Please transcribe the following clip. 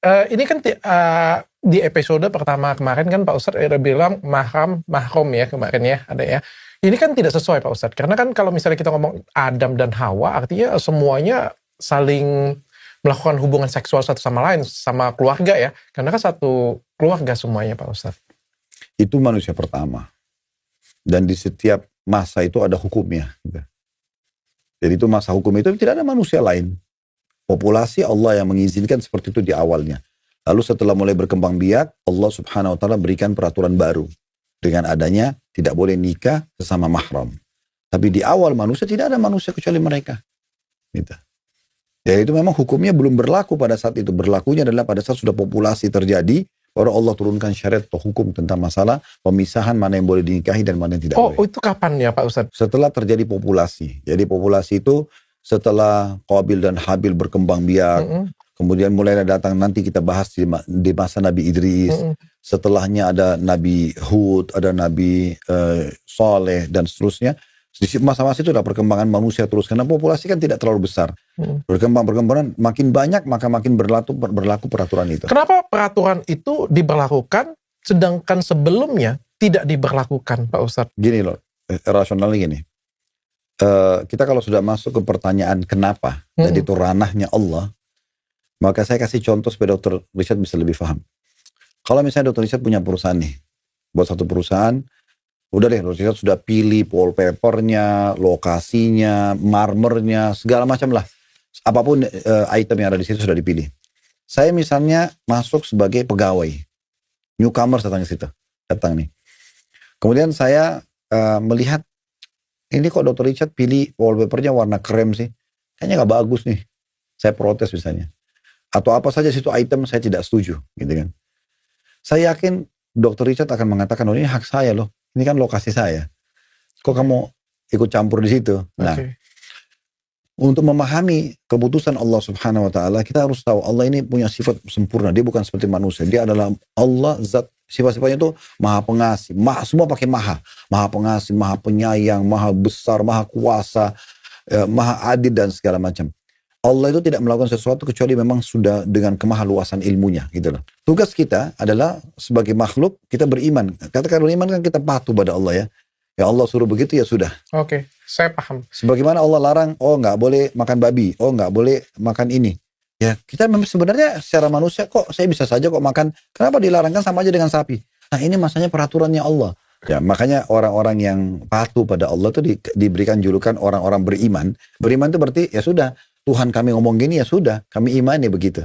Ini kan di episode pertama kemarin kan Pak Ustadz ada bilang mahram ya kemarin ya, ada ya. Ini kan tidak sesuai Pak Ustadz, karena kan kalau misalnya kita ngomong Adam dan Hawa, artinya semuanya saling melakukan hubungan seksual satu sama lain, sama keluarga ya. Karena kan satu keluarga semuanya Pak Ustadz. Itu manusia pertama. Dan di setiap masa itu ada hukumnya. Jadi itu masa hukum itu tidak ada manusia lain. Populasi Allah yang mengizinkan seperti itu di awalnya. Lalu setelah mulai berkembang biak, Allah subhanahu wa ta'ala berikan peraturan baru. Dengan adanya tidak boleh nikah sesama mahram. Tapi di awal manusia tidak ada manusia kecuali mereka. Gitu. Ya itu memang hukumnya belum berlaku pada saat itu. Berlakunya adalah pada saat sudah populasi terjadi, baru Allah turunkan syariat atau hukum tentang masalah pemisahan mana yang boleh dinikahi dan mana yang tidak boleh. Oh itu kapan ya Pak Ustadz? Setelah terjadi populasi. Jadi populasi itu setelah Qabil dan Habil berkembang biak, kemudian mulai datang nanti kita bahas di masa Nabi Idris, setelahnya ada Nabi Hud, ada Nabi Saleh dan seterusnya. Di masa-masa itu ada perkembangan manusia terus, karena populasi kan tidak terlalu besar. Berkembang makin banyak maka makin berlaku peraturan itu. Kenapa peraturan itu diberlakukan sedangkan sebelumnya tidak diberlakukan Pak Ustadz? Gini loh, rasionalnya gini. Kita kalau sudah masuk ke pertanyaan kenapa, jadi itu ranahnya Allah, maka saya kasih contoh supaya Dr. Richard bisa lebih paham. Kalau misalnya Dr. Richard punya perusahaan nih, buat satu perusahaan, udah deh Dr. Richard sudah pilih wallpapernya, lokasinya, marmernya, segala macam lah. Apapun item yang ada di situ sudah dipilih. Saya misalnya masuk sebagai pegawai, newcomers datang nih. Kemudian saya melihat, ini kok Dr. Richard pilih wallpapernya warna krem sih. Kayaknya gak bagus nih. Saya protes misalnya. Atau apa saja situ item saya tidak setuju. Gitu kan. Saya yakin Dr. Richard akan mengatakan, oh ini hak saya loh. Ini kan lokasi saya. Kok kamu ikut campur di situ? Nah, untuk memahami keputusan Allah subhanahu wa ta'ala, kita harus tahu Allah ini punya sifat sempurna. Dia bukan seperti manusia. Dia adalah Allah zat. Sifat-sifatnya itu maha pengasih, semua pakai maha pengasih, maha penyayang, maha besar, maha kuasa, maha adil dan segala macam. Allah itu tidak melakukan sesuatu kecuali memang sudah dengan kemahaluasan ilmunya gitu loh. Tugas kita adalah sebagai makhluk kita beriman. Katakan beriman kan kita patuh pada Allah ya. Ya Allah suruh begitu ya sudah. Oke, saya paham. Sebagaimana Allah larang, oh nggak boleh makan babi, oh nggak boleh makan ini. Ya, kita memang sebenarnya secara manusia kok saya bisa saja kok makan. Kenapa dilarangkan sama aja dengan sapi? Nah ini masanya peraturannya Allah. Ya makanya orang-orang yang patuh pada Allah itu diberikan julukan orang-orang beriman. Beriman itu berarti ya sudah Tuhan kami ngomong gini ya sudah kami imani begitu.